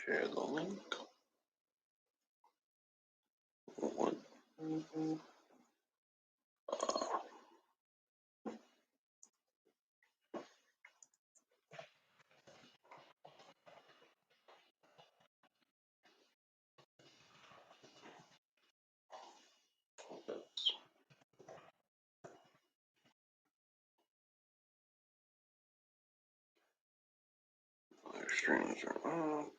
Share the link. One. Live streams are up.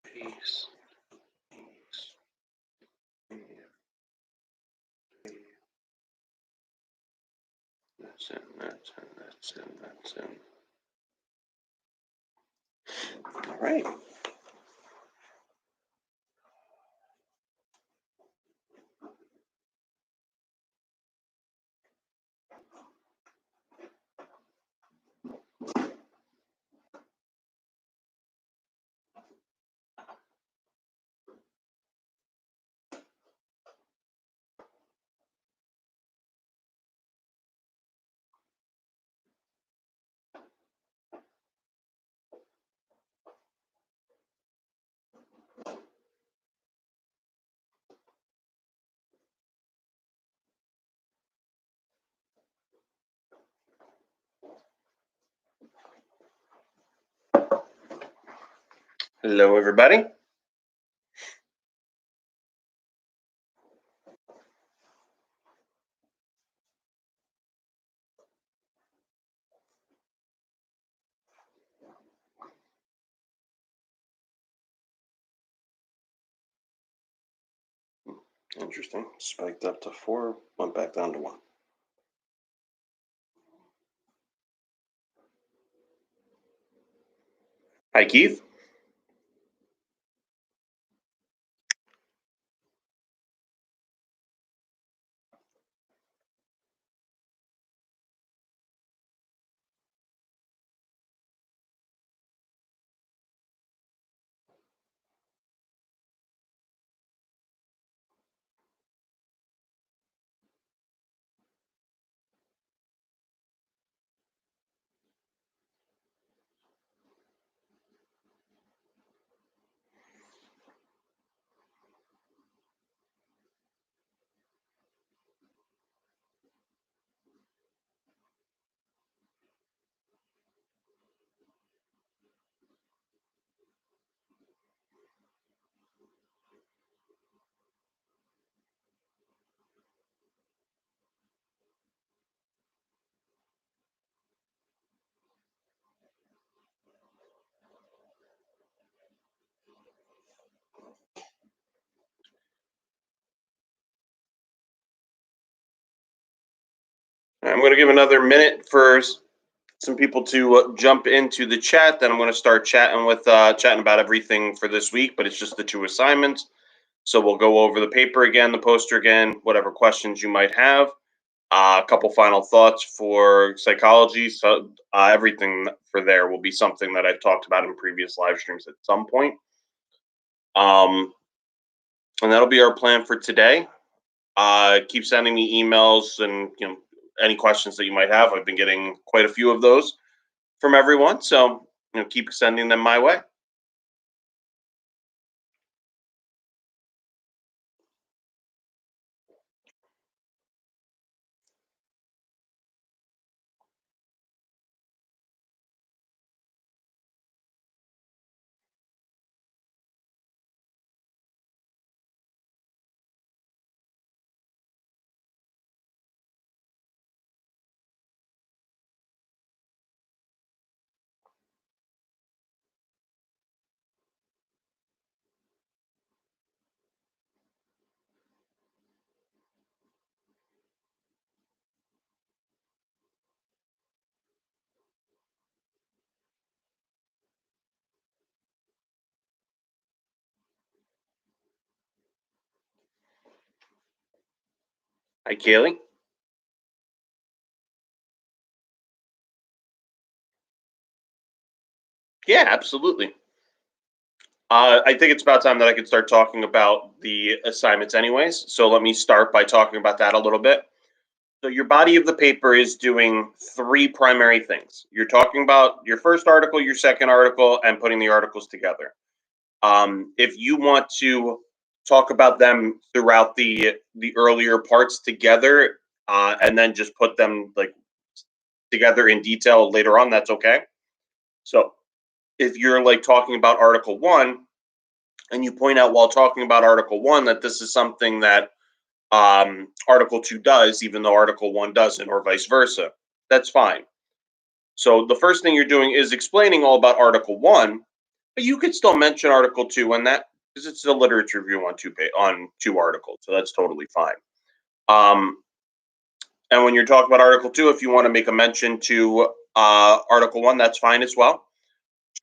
Peace. That's in, that's in, that's in, that's in. All right. Hello, everybody. Interesting. Spiked up to 4, went back down to 1. Hi, Keith. I'm going to give another minute for some people to jump into the chat. Then I'm going to start chatting about everything for this week, but it's just the 2 assignments. So we'll go over the paper again, the poster again, whatever questions you might have. A couple final thoughts for psychology. So everything for there will be something that I've talked about in previous live streams at some point. And that'll be our plan for today. Keep sending me emails and any questions that you might have. I've been getting quite a few of those from everyone, so keep sending them my way. Hi, Kaylee. Yeah, absolutely. I think it's about time that I could start talking about the assignments, anyways. So let me start by talking about that a little bit. So your body of the paper is doing three primary things. You're talking about your first article, your second article, and putting the articles together. If you want to talk about them throughout the earlier parts together, and then just put them like together in detail later on, that's okay. So if you're like talking about Article One, and you point out while talking about Article One that this is something that Article Two does, even though Article One doesn't, or vice versa, that's fine. So the first thing you're doing is explaining all about Article One, but you could still mention Article Two when that because it's a literature review on on two articles, so that's totally fine. Um, and when you're talking about Article Two, if you want to make a mention to Article One, that's fine as well.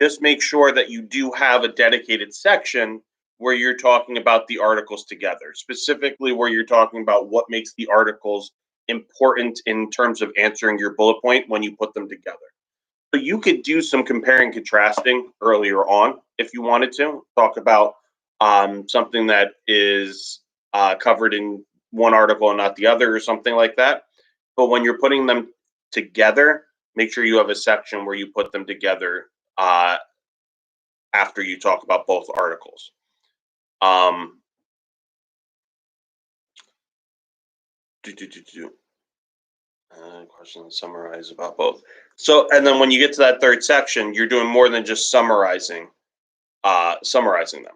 Just make sure that you do have a dedicated section where you're talking about the articles together, specifically where you're talking about what makes the articles important in terms of answering your bullet point when you put them together. So you could do some comparing contrasting earlier on if you wanted to talk about something that is covered in one article and not the other, or something like that. But when you're putting them together, make sure you have a section where you put them together after you talk about both articles. Um, do, do, do, do. Question summarize about both. So, and then when you get to that third section, you're doing more than just summarizing them.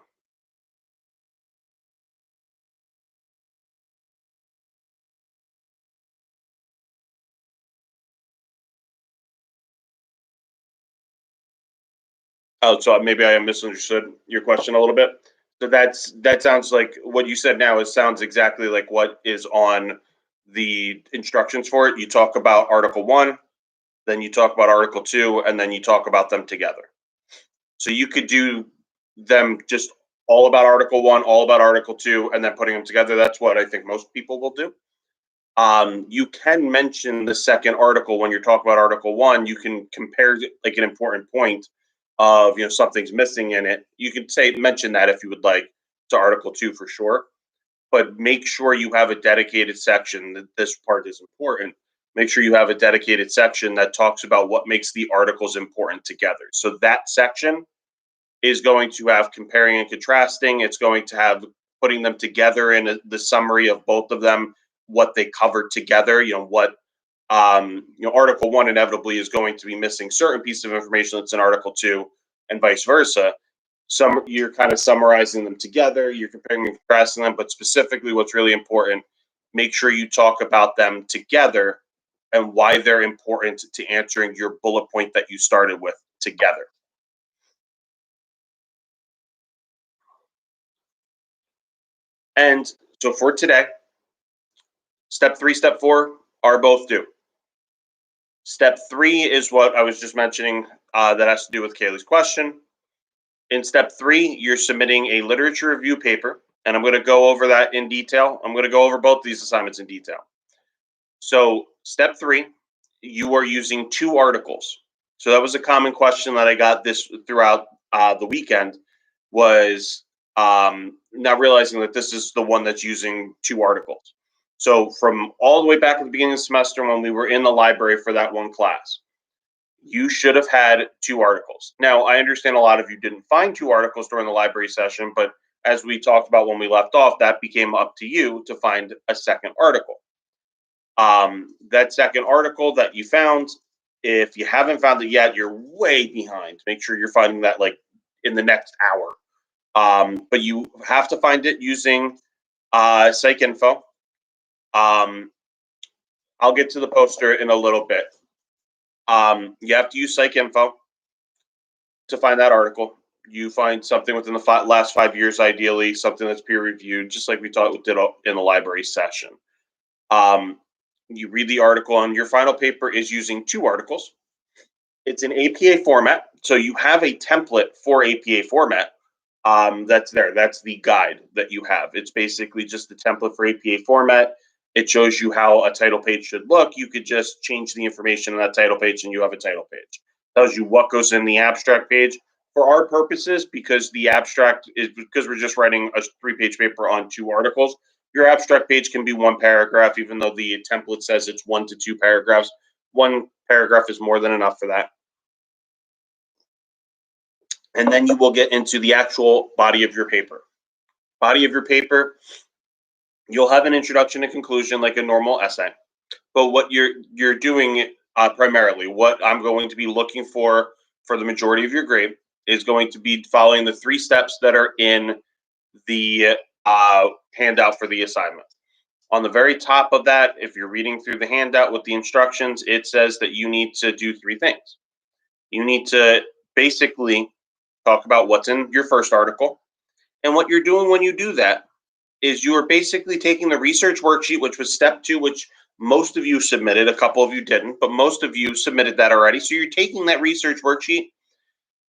Oh, so maybe I misunderstood your question a little bit. So that sounds like what you said now is sounds exactly like what is on the instructions for it. You talk about Article One, then you talk about Article Two, and then you talk about them together. So you could do them just all about Article One, all about Article Two, and then putting them together. That's what I think most people will do. You can mention the second article when you're talking about Article One. You can compare like an important point of something's missing in it. You can say mention that if you would like to Article Two for sure, but make sure you have a dedicated section that this part is important. Make sure you have a dedicated section that talks about what makes the articles important together. So that section is going to have comparing and contrasting. It's going to have putting them together in the summary of both of them, what they covered together. Article One inevitably is going to be missing certain piece of information that's in Article Two, and vice versa. Some you're kind of summarizing them together. You're comparing and contrasting them, but specifically, what's really important, make sure you talk about them together and why they're important to answering your bullet point that you started with together. And so for today, step three, step four are both due. Step three is what I was just mentioning that has to do with Kaylee's question. In step three, you're submitting a literature review paper, and I'm going to go over that in detail. I'm going to go over both these assignments in detail. So, step three, you are using two articles. So that was a common question that I got this throughout the weekend was not realizing that this is the one that's using 2 articles. So from all the way back at the beginning of the semester when we were in the library for that one class, you should have had 2 articles. Now, I understand a lot of you didn't find 2 articles during the library session, but as we talked about when we left off, that became up to you to find a second article. That second article that you found, if you haven't found it yet, you're way behind. Make sure you're finding that like in the next hour. But you have to find it using Psych info. I'll get to the poster in a little bit. You have to use Psych info to find that article. You find something within the last 5 years, ideally, something that's peer reviewed, just like we did in the library session. You read the article, and your final paper is using 2 articles. It's in APA format, so you have a template for APA format. That's there. That's the guide that you have. It's basically just the template for APA format. It shows you how a title page should look. You could just change the information on that title page, and you have a title page. Tells you what goes in the abstract page. For our purposes, because the abstract is because we're just writing a 3-page paper on 2 articles, your abstract page can be 1 paragraph, even though the template says it's 1 to 2 paragraphs. 1 paragraph is more than enough for that. And then you will get into the actual body of your paper. Body of your paper, you'll have an introduction and conclusion like a normal essay. But what you're doing primarily, what I'm going to be looking for the majority of your grade is going to be following the 3 steps that are in the handout for the assignment. On the very top of that, if you're reading through the handout with the instructions, it says that you need to do 3 things. You need to basically talk about what's in your first article. And what you're doing when you do that is you are basically taking the research worksheet, which was step 2, which most of you submitted, a couple of you didn't, but most of you submitted that already. So you're taking that research worksheet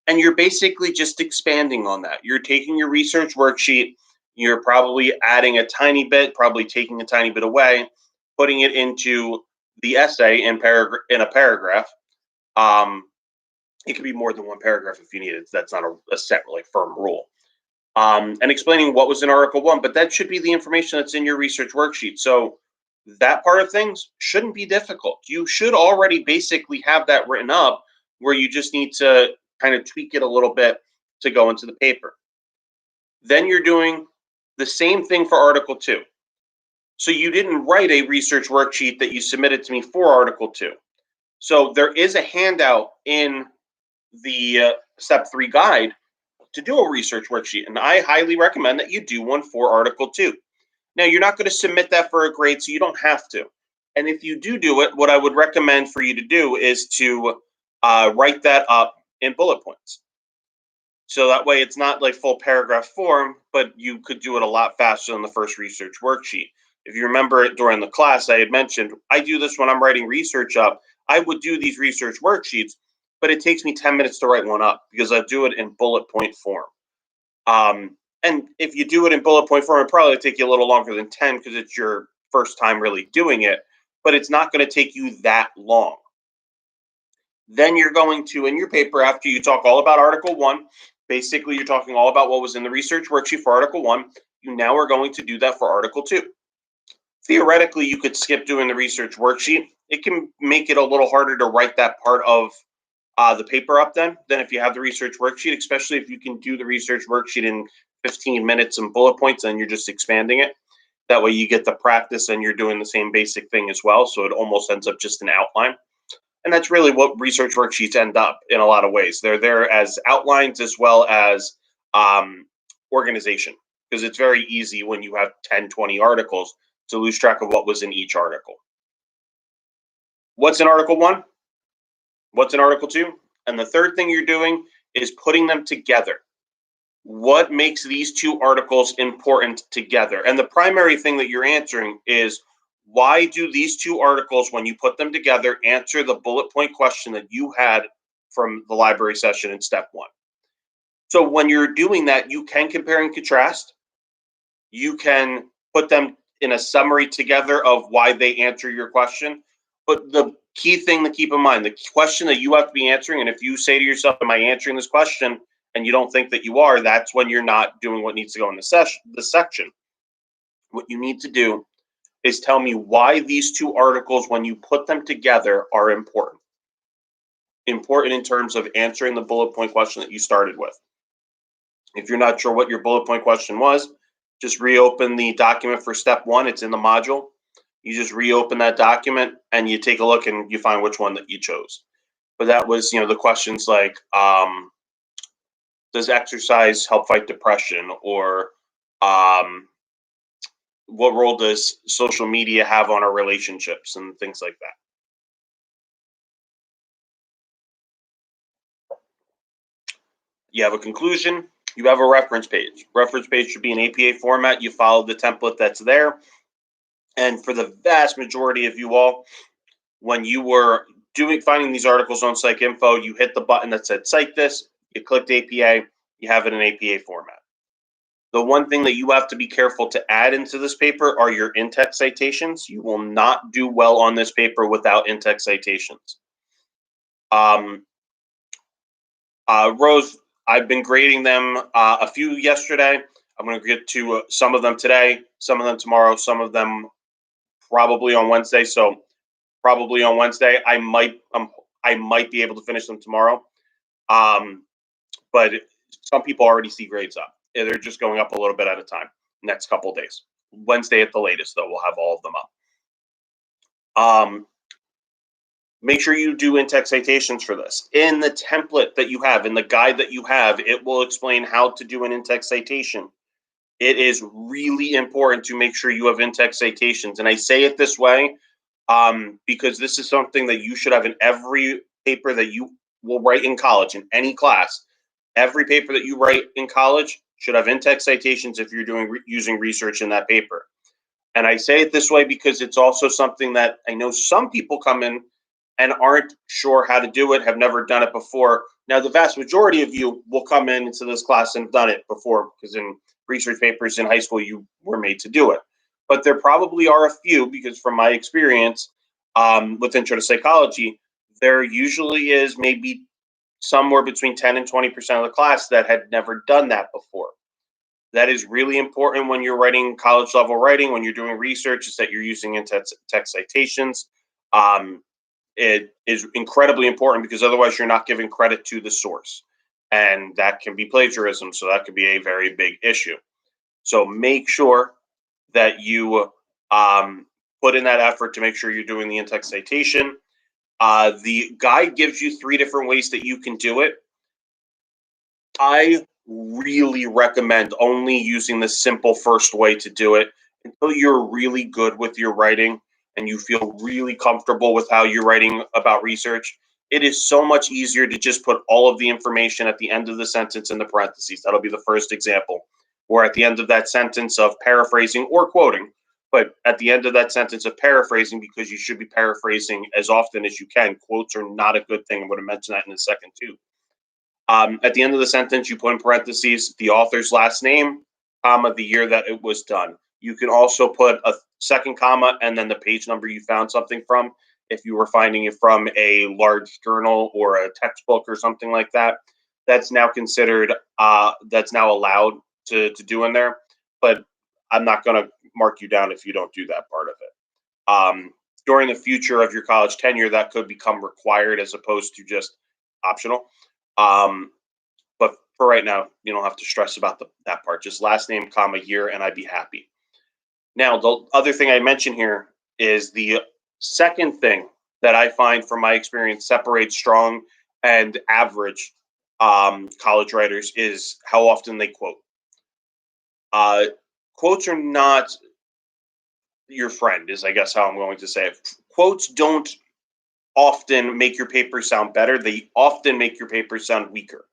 and you're basically just expanding on that. You're taking your research worksheet, you're probably adding a tiny bit, probably taking a tiny bit away, putting it into the essay in a paragraph. It could be more than 1 paragraph if you need it. That's not a set, like firm rule. And explaining what was in Article 1, but that should be the information that's in your research worksheet. So that part of things shouldn't be difficult. You should already basically have that written up where you just need to kind of tweak it a little bit to go into the paper. Then you're doing the same thing for Article 2. So you didn't write a research worksheet that you submitted to me for Article 2. So there is a handout in the Step 3 guide to do a research worksheet, and I highly recommend that you do one for Article 2. Now, you're not going to submit that for a grade, so you don't have to. And if you do it, what I would recommend for you to do is to write that up in bullet points. So that way it's not like full paragraph form, but you could do it a lot faster than the first research worksheet. If you remember it during the class, I had mentioned, I do this when I'm writing research up. I would do these research worksheets, but it takes me 10 minutes to write one up because I do it in bullet point form. And if you do it in bullet point form, it'll probably take you a little longer than 10 because it's your first time really doing it, but it's not going to take you that long. Then you're going to, in your paper, after you talk all about Article 1, basically you're talking all about what was in the research worksheet for Article 1, you now are going to do that for Article 2. Theoretically, you could skip doing the research worksheet. It can make it a little harder to write that part of the paper up than if you have the research worksheet, especially if you can do the research worksheet in 15 minutes and bullet points and you're just expanding it. That way you get the practice and you're doing the same basic thing as well. So it almost ends up just an outline. And that's really what research worksheets end up in a lot of ways. They're there as outlines as well as organization, because it's very easy when you have 10, 20 articles to lose track of what was in each article. What's in Article 1? What's in Article 2? And the third thing you're doing is putting them together. What makes these 2 articles important together? And the primary thing that you're answering is, why do these 2 articles, when you put them together, answer the bullet point question that you had from the library session in Step 1? So when you're doing that, you can compare and contrast. You can put them in a summary together of why they answer your question. But the key thing to keep in mind, the question that you have to be answering, and if you say to yourself, am I answering this question? and you don't think that you are, that's when you're not doing what needs to go in the section. What you need to do is tell me why these two articles, when you put them together, are important. Important in terms of answering the bullet point question that you started with. If you're not sure what your bullet point question was, just reopen the document for step 1. It's in the module. You just reopen that document and you take a look and you find which one that you chose. But that was, the questions like, does exercise help fight depression? Or what role does social media have on our relationships and things like that? You have a conclusion, you have a reference page. Reference page should be in APA format. You follow the template that's there. And for the vast majority of you all, when you were finding these articles on Psych Info, you hit the button that said Cite This, you clicked APA, you have it in APA format. The one thing that you have to be careful to add into this paper are your in-text citations. You will not do well on this paper without in-text citations. Rose, I've been grading them a few yesterday. I'm going to get to some of them today, some of them tomorrow, some of them probably on Wednesday. So probably on Wednesday, I might be able to finish them tomorrow. But some people already see grades up. They're just going up a little bit at a time. Next couple of days. Wednesday at the latest, though, we'll have all of them up. Make sure you do in-text citations for this. In the template that you have, in the guide that you have, it will explain how to do an in-text citation. It is really important to make sure you have in-text citations. And I say it this way because this is something that you should have in every paper that you will write in college, in any class. Every paper that you write in college should have in-text citations if you're using research in that paper. And I say it this way because it's also something that I know some people come in and aren't sure how to do it, have never done it before. Now, the vast majority of you will come into this class and have done it before, because in research papers in high school, you were made to do it. But there probably are a few, because from my experience with Intro to Psychology, there usually is maybe somewhere between 10 and 20% of the class that had never done that before. That is really important when you're writing college level writing, when you're doing research, is that you're using in-text citations. It is incredibly important because otherwise you're not giving credit to the source. And that can be plagiarism. So that could be a very big issue. So make sure that you put in that effort to make sure you're doing the in-text citation. The guide gives you 3 different ways that you can do it. I really recommend only using the simple first way to do it until you're really good with your writing and you feel really comfortable with how you're writing about research. It is so much easier to just put all of the information at the end of the sentence in the parentheses. That'll be the first example. Or at the end of that sentence of paraphrasing or quoting, but at the end of that sentence of paraphrasing, because you should be paraphrasing as often as you can. Quotes are not a good thing. I'm going to mention that in a second too. At the end of the sentence, you put in parentheses the author's last name, comma, the year that it was done. You can also put a second comma and then the page number you found something from. If you were finding it from a large journal or a textbook or something like that, that's now considered, that's now allowed to do in there. But I'm not going to mark you down if you don't do that part of it. During the future of your college tenure, that could become required as opposed to just optional. But for right now, you don't have to stress about that part. Just last name, comma, year, and I'd be happy. Now, the other thing I mention here is the second thing that I find from my experience separates strong and average college writers is how often they quote. Quotes are not your friend, is I guess how I'm going to say it. Quotes don't often make your paper sound better. They often make your paper sound weaker.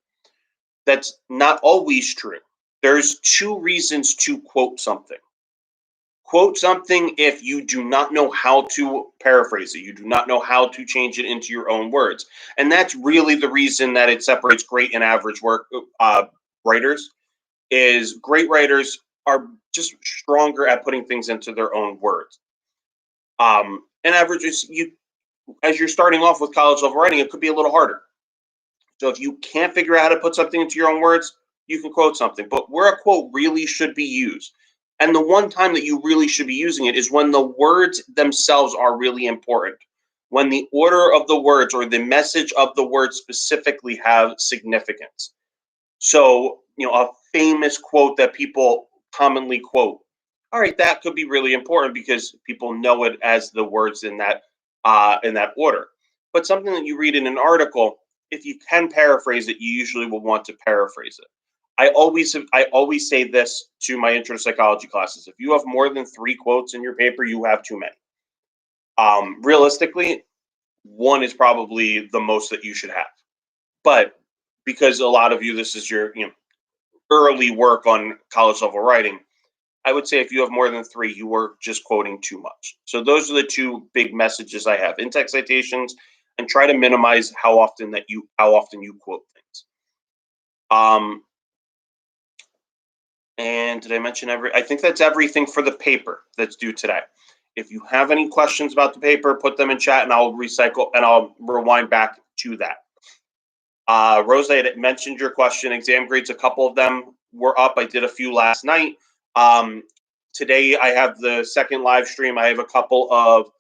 That's not always true. There's 2 reasons to quote something. Quote something if you do not know how to paraphrase it. You do not know how to change it into your own words. And that's really the reason that it separates great and average writers, is great writers are just stronger at putting things into their own words. And average is, as you're starting off with college level writing, it could be a little harder. So if you can't figure out how to put something into your own words, you can quote something. But where a quote really should be used, and the one time that you really should be using it is when the words themselves are really important. When the order of the words or the message of the words specifically have significance. So, a famous quote that people commonly quote. All right, that could be really important because people know it as the words in that order. But something that you read in an article, if you can paraphrase it, you usually will want to paraphrase it. I always say this to my intro to psychology classes. If you have more than 3 quotes in your paper, you have too many. Realistically, one is probably the most that you should have. But because a lot of you, this is your early work on college level writing, I would say if you have more than 3, you are just quoting too much. So those are the 2 big messages I have: in-text citations, and try to minimize how often you quote things. And did I mention I think that's everything for the paper that's due today. If you have any questions about the paper, put them in chat and I'll rewind back to that. Rose, I had mentioned your question. Exam grades, a couple of them were up. I did a few last night. Today I have the second live stream. I have a couple of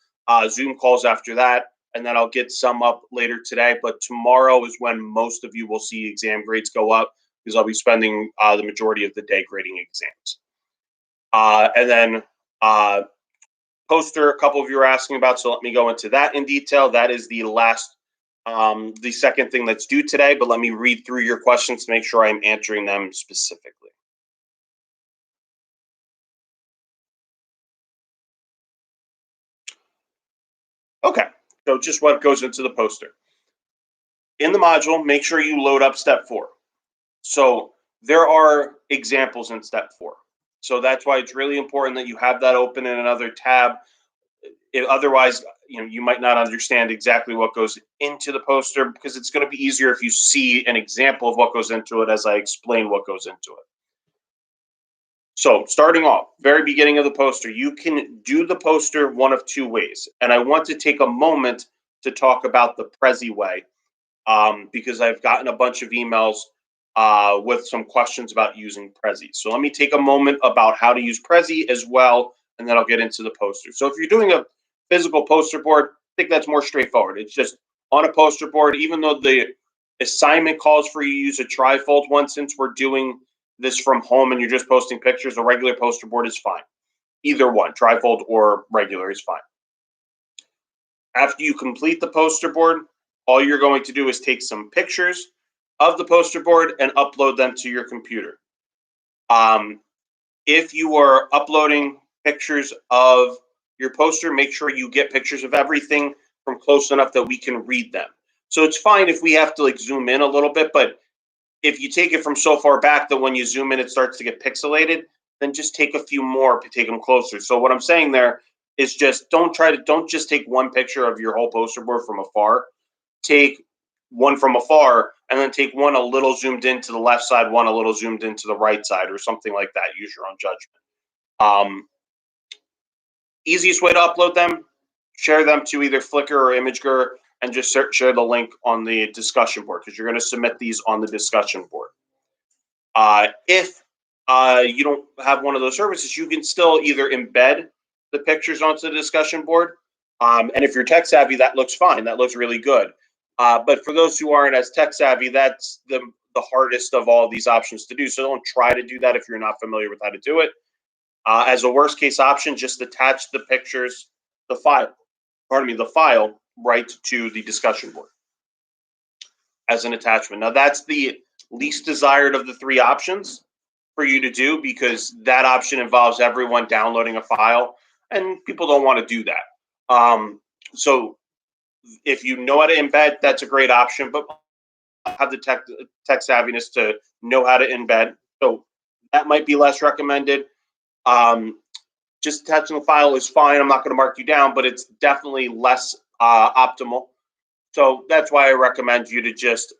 Zoom calls after that, and then I'll get some up later today. But tomorrow is when most of you will see exam grades go up, because I'll be spending the majority of the day grading exams. And then poster, a couple of you are asking about, so let me go into that in detail. That is the second thing that's due today, but let me read through your questions to make sure I'm answering them specifically. Okay, so just what goes into the poster. In the module, make sure you load up step 4. So there are examples in step 4. So that's why it's really important that you have that open in another tab. Otherwise, you might not understand exactly what goes into the poster, because it's going to be easier if you see an example of what goes into it as I explain what goes into it. So starting off, very beginning of the poster, you can do the poster one of 2 ways. And I want to take a moment to talk about the Prezi way, because I've gotten a bunch of emails with some questions about using Prezi. So let me take a moment about how to use Prezi as well, and then I'll get into the poster. So if you're doing a physical poster board, I think that's more straightforward. It's just on a poster board, even though the assignment calls for you to use a trifold one, since we're doing this from home and you're just posting pictures, a regular poster board is fine. Either one, trifold or regular, is fine. After you complete the poster board, all you're going to do is take some pictures of the poster board and upload them to your computer. If you are uploading pictures of your poster, make sure you get pictures of everything from close enough that we can read them. So it's fine if we have to zoom in a little bit, but if you take it from so far back that when you zoom in, it starts to get pixelated, then just take a few more to take them closer. So what I'm saying there is just don't just take one picture of your whole poster board from afar. Take one from afar and then take one a little zoomed into the left side, one a little zoomed into the right side, or something like that. Use your own judgment. Easiest way to upload them, share them to either Flickr or ImageGur, and just share the link on the discussion board, because you're going to submit these on the discussion board. If you don't have one of those services, you can still either embed the pictures onto the discussion board. And if you're tech savvy, that looks fine. That looks really good. But for those who aren't as tech savvy, that's the hardest of all these options to do. So don't try to do that if you're not familiar with how to do it. As a worst case option, just attach the pictures, the file right to the discussion board as an attachment. Now that's the least desired of the 3 options for you to do, because that option involves everyone downloading a file, and people don't want to do that. So if you know how to embed, that's a great option, but have the tech savviness to know how to embed. So that might be less recommended. Just attaching the file is fine. I'm not going to mark you down, but it's definitely less optimal. So that's why I recommend you to just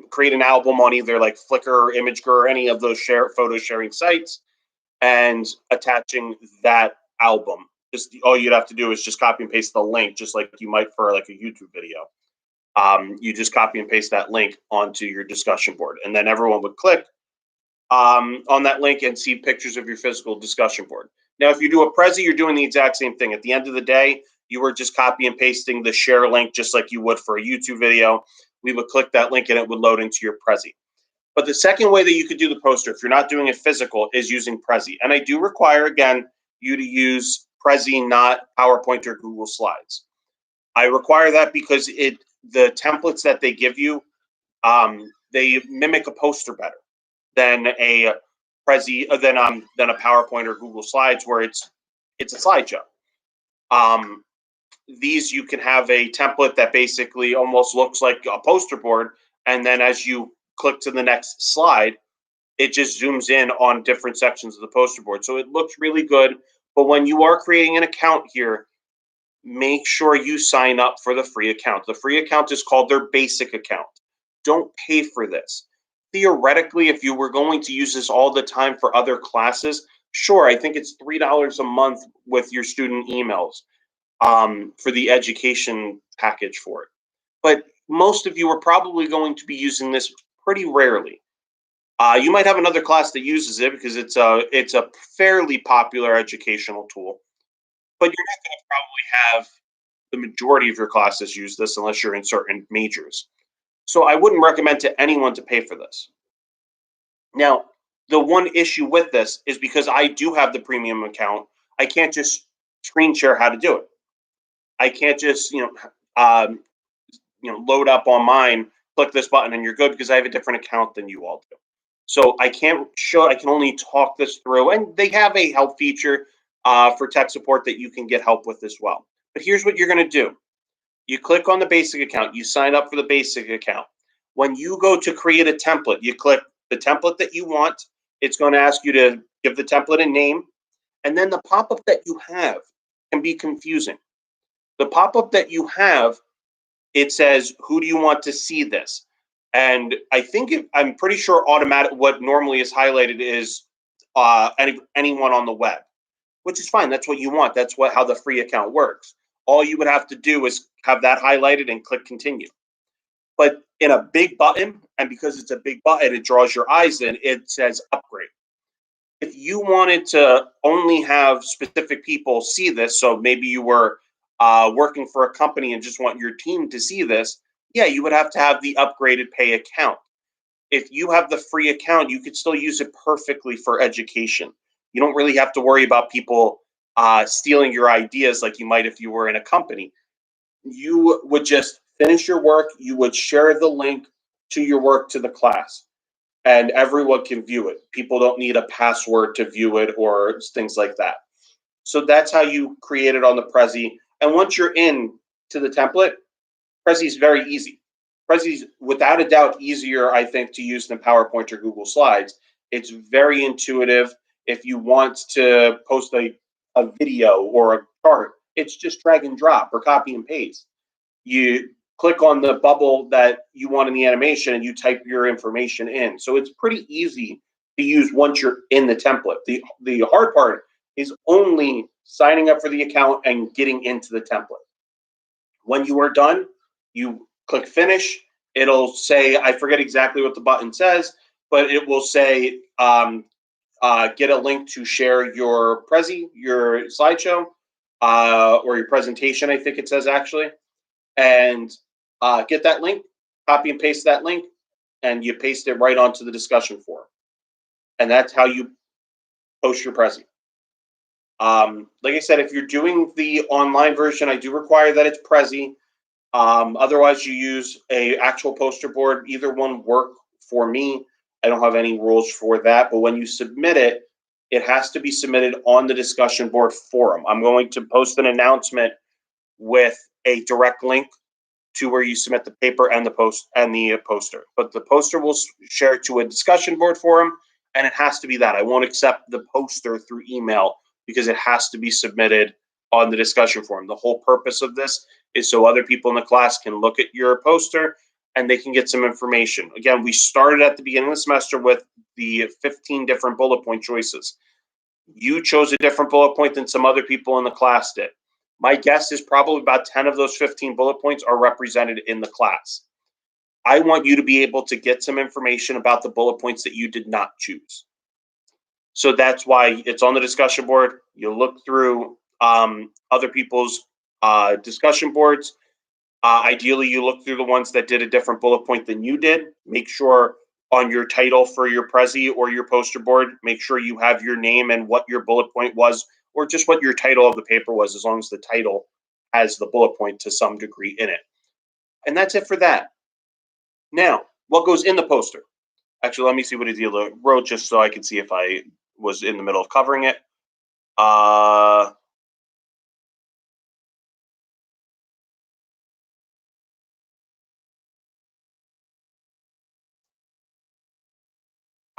create an album on either Flickr or ImageGur or any of those photo sharing sites, and attaching that album. Just all you'd have to do is just copy and paste the link, just like you might for a YouTube video. You just copy and paste that link onto your discussion board, and then everyone would click on that link and see pictures of your physical discussion board. Now, if you do a Prezi, you're doing the exact same thing. At the end of the day, you were just copy and pasting the share link just like you would for a YouTube video. We would click that link and it would load into your Prezi. But the second way that you could do the poster, if you're not doing it physical, is using Prezi. And I do require, again, you to use Prezi, not PowerPoint or Google Slides. I require that because the templates that they give you, they mimic a poster better than a Prezi, than a PowerPoint or Google Slides, where it's a slideshow. These, you can have a template that basically almost looks like a poster board, and then as you click to the next slide, it just zooms in on different sections of the poster board. So it looks really good. But when you are creating an account here, make sure you sign up for the free account. The free account is called their basic account. Don't pay for this. Theoretically, if you were going to use this all the time for other classes, sure, I think it's $3 a month with your student emails for the education package for it. But most of you are probably going to be using this pretty rarely. You might have another class that uses it because it's a fairly popular educational tool, but you're not going to probably have the majority of your classes use this unless you're in certain majors. So I wouldn't recommend to anyone to pay for this. Now, the one issue with this is because I do have the premium account, I can't just screen share how to do it. I can't just load up on mine, click this button, and you're good, because I have a different account than you all do. So I can't show. I can only talk this through, and they have a help feature for tech support that you can get help with as well. But here's what you're going to do. You click on the basic account. You sign up for the basic account. When you go to create a template, you click the template that you want. It's going to ask you to give the template a name. And then the pop-up that you have can be confusing. The pop-up that you have, it says, who do you want to see this? And I'm pretty sure what normally is highlighted is anyone on the web, which is fine. That's what you want. That's how the free account works. All you would have to do is have that highlighted and click continue. But in a big button, and because it's a big button, it draws your eyes in, it says upgrade. If you wanted to only have specific people see this, so maybe you were working for a company and just want your team to see this, yeah, you would have to have the upgraded pay account. If you have the free account, you could still use it perfectly for education. You don't really have to worry about people stealing your ideas like you might if you were in a company. You would just finish your work, you would share the link to your work to the class, and everyone can view it. People don't need a password to view it or things like that. So that's how you create it on the Prezi. And once you're in to the template, Prezi is very easy. Prezi is without a doubt easier, I think, to use than PowerPoint or Google Slides. It's very intuitive. If you want to post a video or a chart, it's just drag and drop or copy and paste. You click on the bubble that you want in the animation and you type your information in. So it's pretty easy to use once you're in the template. The hard part is only signing up for the account and getting into the template. When you are done, you click finish. It'll say, I forget exactly what the button says, but it will say, get a link to share your Prezi, your slideshow, or your presentation, I think it says actually. And get that link, copy and paste that link, and you paste it right onto the discussion forum. And that's how you post your Prezi. Like I said, if you're doing the online version, I do require that it's Prezi. Otherwise, you use a actual poster board. Either one work for me. I don't have any rules for that. But when you submit it, it has to be submitted on the discussion board forum. I'm going to post an announcement with a direct link to where you submit the paper and the poster. But the poster will share to a discussion board forum, and it has to be that. I won't accept the poster through email because it has to be submitted on the discussion forum. The whole purpose of this is so other people in the class can look at your poster and they can get some information. Again, we started at the beginning of the semester with the 15 different bullet point choices. You chose a different bullet point than some other people in the class did. My guess is probably about 10 of those 15 bullet points are represented in the class. I want you to be able to get some information about the bullet points that you did not choose. So that's why it's on the discussion board. You look through other people's discussion boards. Ideally, you look through the ones that did a different bullet point than you did. Make sure on your title for your Prezi or your poster board, make sure you have your name and what your bullet point was, or just what your title of the paper was, as long as the title has the bullet point to some degree in it. And that's it for that. Now, what goes in the poster? Actually, let me see what Adila wrote just so I can see if I was in the middle of covering it.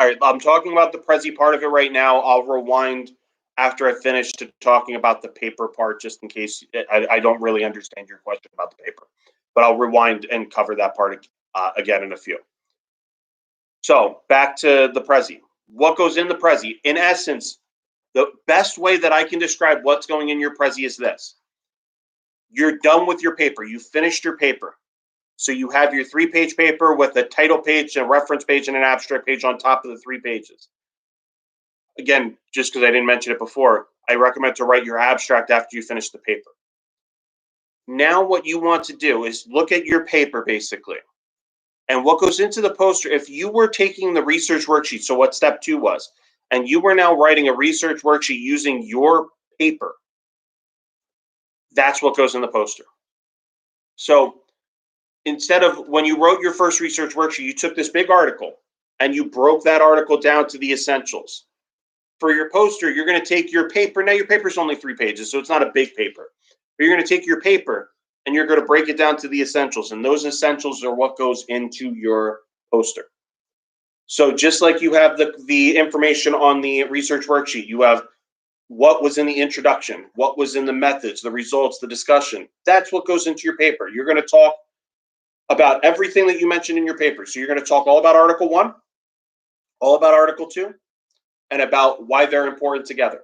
All right, I'm talking about the Prezi part of it right now. I'll rewind after I finish to talking about the paper part, just in case I don't really understand your question about the paper. But I'll rewind and cover that part again in a few. So back to the Prezi. What goes in the Prezi? In essence, the best way that I can describe what's going in your Prezi is this. You're done with your paper. You finished your paper. So you have your 3-page paper with a title page, a reference page, and an abstract page on top of the 3 pages. Again, just because I didn't mention it before, I recommend to write your abstract after you finish the paper. Now what you want to do is look at your paper, basically. And what goes into the poster, if you were taking the research worksheet, so what step 2 was, and you were now writing a research worksheet using your paper, that's what goes in the poster. So instead of when you wrote your first research worksheet, you took this big article and you broke that article down to the essentials. For your poster, you're going to take your paper. Now, your paper is only 3 pages, so it's not a big paper. But you're going to take your paper and you're going to break it down to the essentials. And those essentials are what goes into your poster. So just like you have the information on the research worksheet, you have what was in the introduction, what was in the methods, the results, the discussion. That's what goes into your paper. You're going to talk about everything that you mentioned in your paper. So you're going to talk all about Article 1, all about Article 2, and about why they're important together.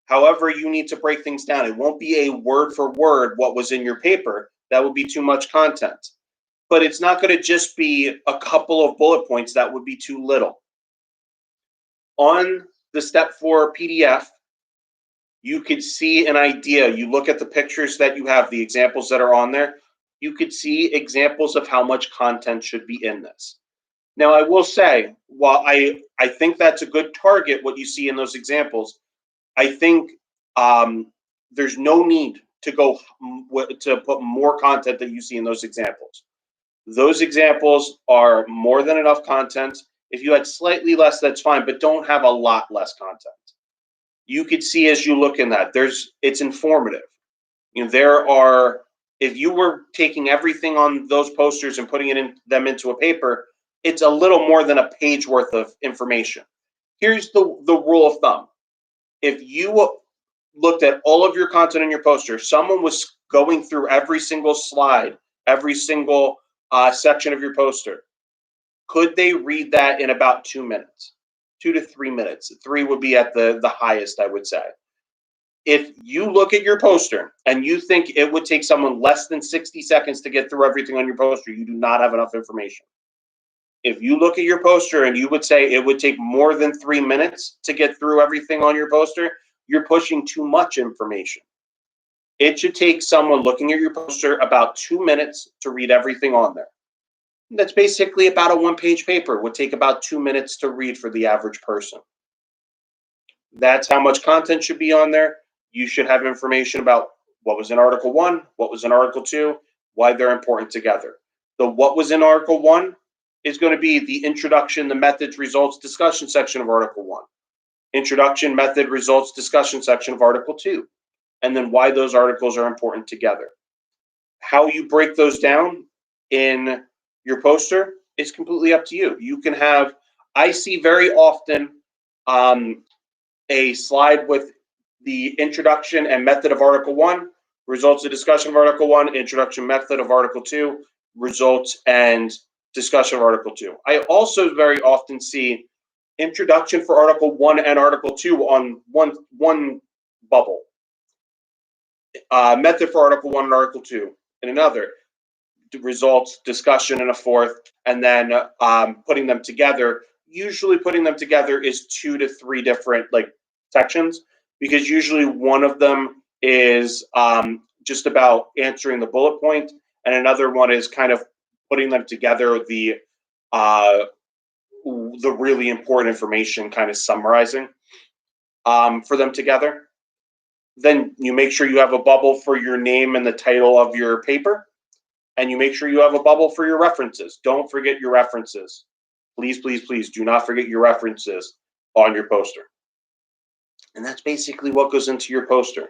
However, you need to break things down. It won't be a word for word what was in your paper. That would be too much content. But it's not going to just be a couple of bullet points. That would be too little. On the Step 4 PDF, you could see an idea. You look at the pictures that you have, the examples that are on there. You could see examples of how much content should be in this. Now, I will say, while I think that's a good target, what you see in those examples, I think there's no need to go to put more content that you see in those examples. Those examples are more than enough content. If you had slightly less, that's fine, but don't have a lot less content. You could see as you look in that, it's informative. You know, if you were taking everything on those posters and putting them into a paper, it's a little more than a page worth of information. Here's the rule of thumb. If you looked at all of your content in your poster, someone was going through every single slide, every single section of your poster, could they read that in about 2 minutes? 2 to 3 minutes. 3 would be at the highest, I would say. If you look at your poster and you think it would take someone less than 60 seconds to get through everything on your poster, you do not have enough information. If you look at your poster and you would say it would take more than 3 minutes to get through everything on your poster, you're pushing too much information. It should take someone looking at your poster about 2 minutes to read everything on there. That's basically about a 1-page paper. It would take about 2 minutes to read for the average person. That's how much content should be on there. You should have information about what was in Article 1, what was in Article 2, why they're important together. The what was in Article 1 is going to be the introduction, the methods, results, discussion section of Article 1. Introduction, method, results, discussion section of Article 2. And then why those articles are important together. How you break those down in your poster is completely up to you. You can have, I see very often a slide with the introduction and method of Article 1, results of discussion of Article 1, introduction method of Article 2, results and discussion of Article 2. I also very often see introduction for Article 1 and Article 2 on one bubble. method for Article 1 and Article 2 in another, results, discussion in a fourth, and then putting them together. Usually putting them together is 2 to 3 different sections, because usually one of them is just about answering the bullet point, and another one is kind of putting them together, the really important information, kind of summarizing for them together. Then you make sure you have a bubble for your name and the title of your paper, and you make sure you have a bubble for your references. Don't forget your references. Please, please, please do not forget your references on your poster. And that's basically what goes into your poster.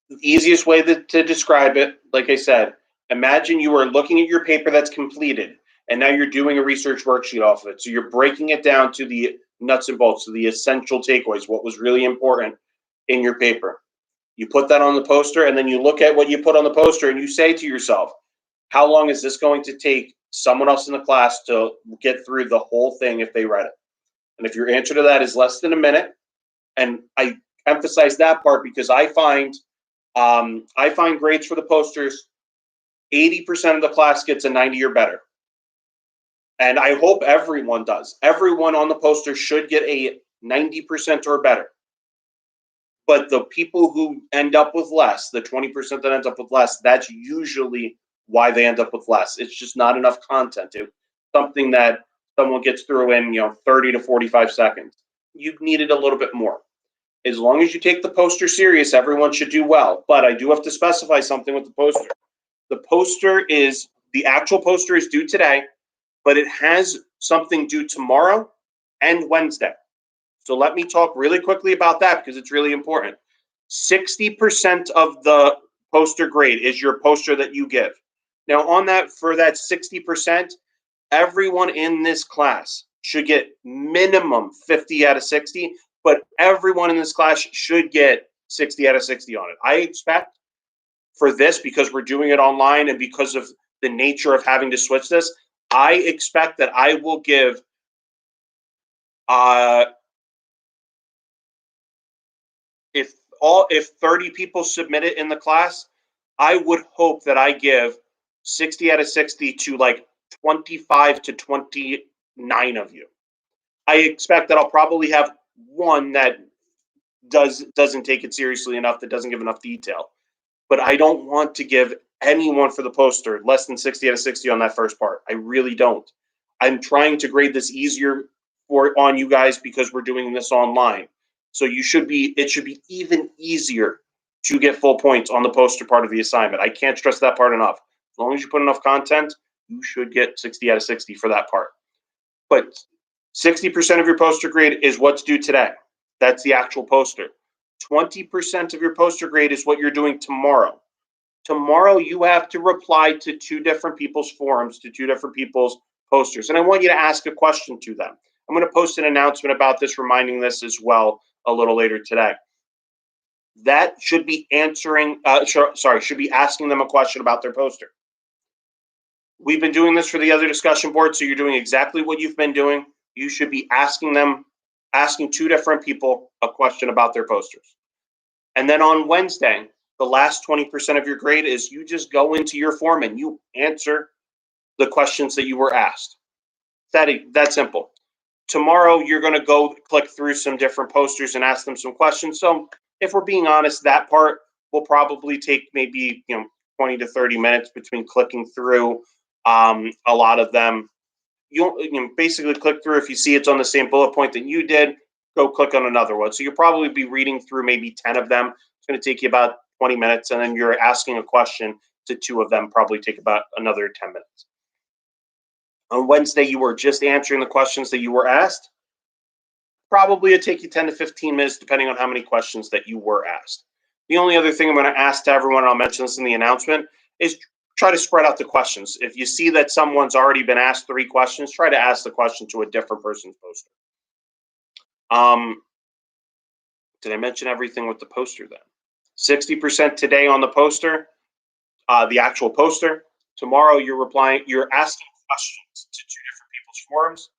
The easiest way to describe it, like I said, imagine you are looking at your paper that's completed, and now you're doing a research worksheet off of it. So you're breaking it down to the nuts and bolts, to the essential takeaways, what was really important in your paper. You put that on the poster, and then you look at what you put on the poster, and you say to yourself, how long is this going to take someone else in the class to get through the whole thing if they read it? And if your answer to that is less than a minute, and I emphasize that part because I find grades for the posters, 80% of the class gets a 90 or better. And I hope everyone does. Everyone on the poster should get a 90% or better. But the people who end up with less, the 20% that ends up with less, that's usually why they end up with less. It's just not enough content. It's something that someone gets through in 30 to 45 seconds. You needed a little bit more. As long as you take the poster serious, everyone should do well. But I do have to specify something with the poster. The actual poster is due today, but it has something due tomorrow and Wednesday. So let me talk really quickly about that because it's really important. 60% of the poster grade is your poster that you give. Now, for that 60%, everyone in this class should get minimum 50 out of 60, but everyone in this class should get 60 out of 60 on it. I expect for this, because we're doing it online and because of the nature of having to switch this, I expect that I will give if 30 people submit it in the class, I would hope that I give 60 out of 60 to 25 to 29 of you. I expect that I'll probably have one that doesn't take it seriously enough, that doesn't give enough detail. But I don't want to give anyone for the poster less than 60 out of 60 on that first part. I really don't. I'm trying to grade this easier on you guys because we're doing this online. So it should be even easier to get full points on the poster part of the assignment. I can't stress that part enough. As long as you put enough content, you should get 60 out of 60 for that part. But 60% of your poster grade is what's due today. That's the actual poster. 20% of your poster grade is what you're doing tomorrow. Tomorrow, you have to reply to 2 different people's forums, to 2 different people's posters. And I want you to ask a question to them. I'm going to post an announcement about this, reminding this as well a little later today. That should be should be asking them a question about their poster. We've been doing this for the other discussion board, so you're doing exactly what you've been doing. You should be asking 2 different people a question about their posters. And then on Wednesday, the last 20% of your grade is you just go into your form and you answer the questions that you were asked. That simple. Tomorrow, you're going to go click through some different posters and ask them some questions. So if we're being honest, that part will probably take maybe 20 to 30 minutes between clicking through a lot of them. You basically click through. If you see it's on the same bullet point that you did, go click on another one. So you'll probably be reading through maybe 10 of them. It's going to take you about 20 minutes, and then you're asking a question to 2 of them, probably take about another 10 minutes. On Wednesday, you were just answering the questions that you were asked. Probably it'd take you 10 to 15 minutes, depending on how many questions that you were asked. The only other thing I'm going to ask to everyone, and I'll mention this in the announcement, is try to spread out the questions. If you see that someone's already been asked 3 questions, try to ask the question to a different person's poster. Did I mention everything with the poster then? 60% today on the poster, the actual poster. Tomorrow you're asking questions to 2 different people's forums.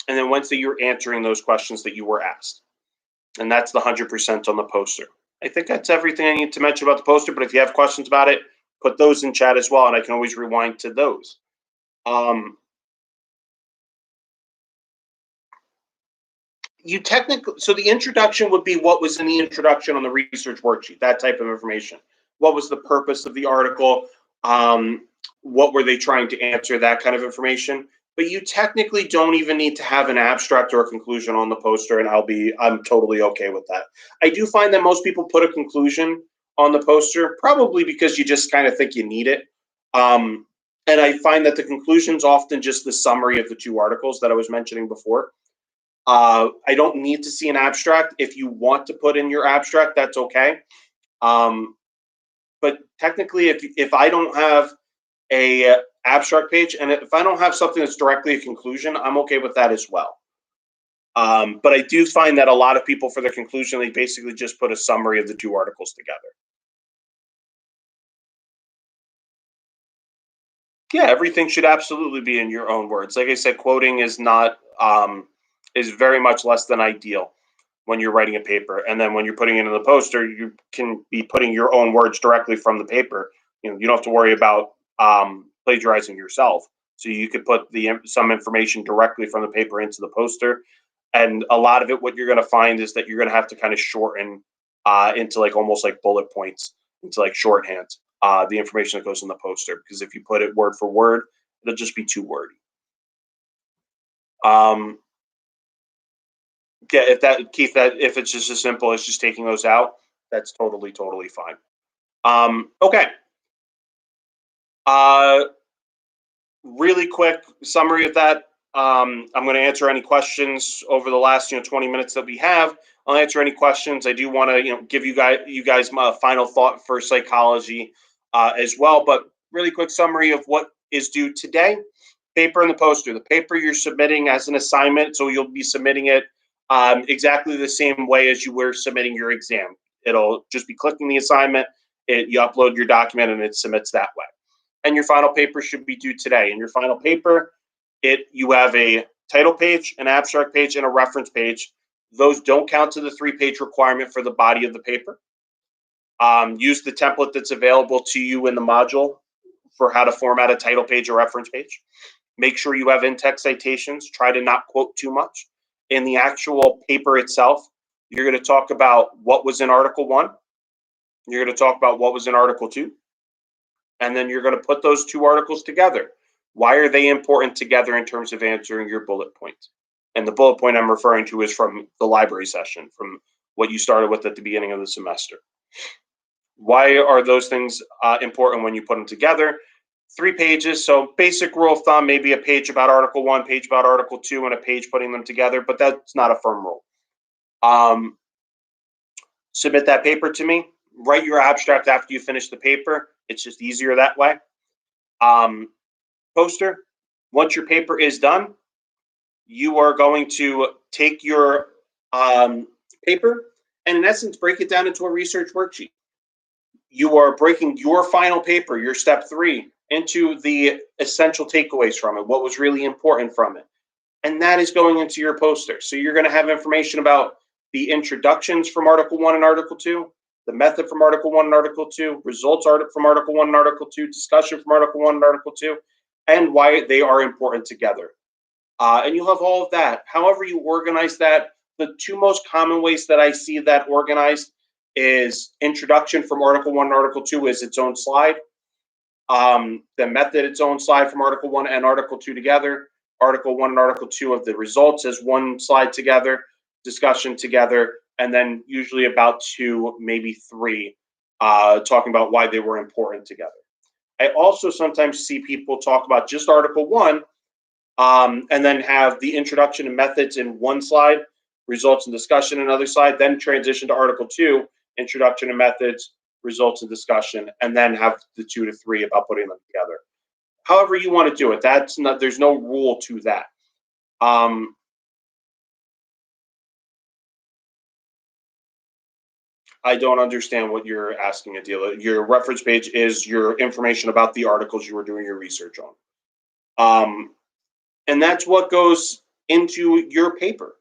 And then Wednesday you're answering those questions that you were asked. And that's the 100% on the poster. I think that's everything I need to mention about the poster, but if you have questions about it, put those in chat as well, and I can always rewind to those. You technically, so the introduction would be what was in the introduction on the research worksheet, that type of information. What was the purpose of the article? What were they trying to answer? That kind of information. But you technically don't even need to have an abstract or a conclusion on the poster, and I'm totally okay with that. I do find that most people put a conclusion on the poster, probably because you just kind of think you need it. And I find that the conclusion's often just the summary of the two articles that I was mentioning before. I don't need to see an abstract. If you want to put in your abstract, that's okay. But technically, if I don't have a abstract page, and if I don't have something that's directly a conclusion, I'm okay with that as well. But I do find that a lot of people, for their conclusion, they basically just put a summary of the two articles together. Yeah, everything should absolutely be in your own words. Like I said, quoting is not is very much less than ideal when you're writing a paper. And then when you're putting it in the poster, you can be putting your own words directly from the paper. You know, you don't have to worry about plagiarizing yourself. So you could put some information directly from the paper into the poster. And a lot of it, what you're going to find is that you're going to have to kind of shorten into like almost like bullet points, into like shorthand, the information that goes in the poster. Because if you put it word for word, it'll just be too wordy. Yeah, if it's just as simple as just taking those out, that's totally fine. Okay. Really quick summary of that. I'm going to answer any questions over the last 20 minutes that we have. I'll answer any questions. I do want to give you guys my final thought for psychology as well. But really quick summary of what is due today. Paper and the poster. The paper you're submitting as an assignment, so you'll be submitting it exactly the same way as you were submitting your exam. It'll just be clicking the assignment, you upload your document, and it submits that way. And your final paper should be due today. In your final paper, you have a title page, an abstract page, and a reference page. Those don't count to the 3-page requirement for the body of the paper. Use the template that's available to you in the module for how to format a title page or reference page. Make sure you have in-text citations. Try to not quote too much. In the actual paper itself, you're going to talk about what was in Article 1. You're going to talk about what was in Article 2. And then you're going to put those two articles together. Why are they important together in terms of answering your bullet point? And the bullet point I'm referring to is from the library session, from what you started with at the beginning of the semester. Why are those things important when you put them together? 3 pages. So basic rule of thumb, maybe a page about Article 1, page about Article 2, and a page putting them together, but that's not a firm rule. Submit that paper to me. Write your abstract after you finish the paper. It's just easier that way. Poster, once your paper is done, you are going to take your paper and in essence break it down into a research worksheet. You are breaking your final paper, your step 3, into the essential takeaways from it, what was really important from it. And that is going into your poster. So you're going to have information about the introductions from Article 1 and Article 2, the method from Article 1 and Article 2, results from Article 1 and Article 2, discussion from Article 1 and Article 2, and why they are important together. And you'll have all of that. However you organize that, the 2 most common ways that I see that organized is introduction from Article 1 and Article 2 is its own slide. The method, its own slide from Article 1 and Article 2 together. Article 1 and Article 2 of the results as one slide together, discussion together, and then usually about 2, maybe 3, talking about why they were important together. I also sometimes see people talk about just Article 1 and then have the introduction and methods in one slide, results and discussion in another slide, then transition to Article 2, introduction and methods, results and discussion, and then have the 2 to 3 about putting them together. However you want to do it, there's no rule to that. I don't understand what you're asking, Adila. Your reference page is your information about the articles you were doing your research on. And that's what goes into your paper.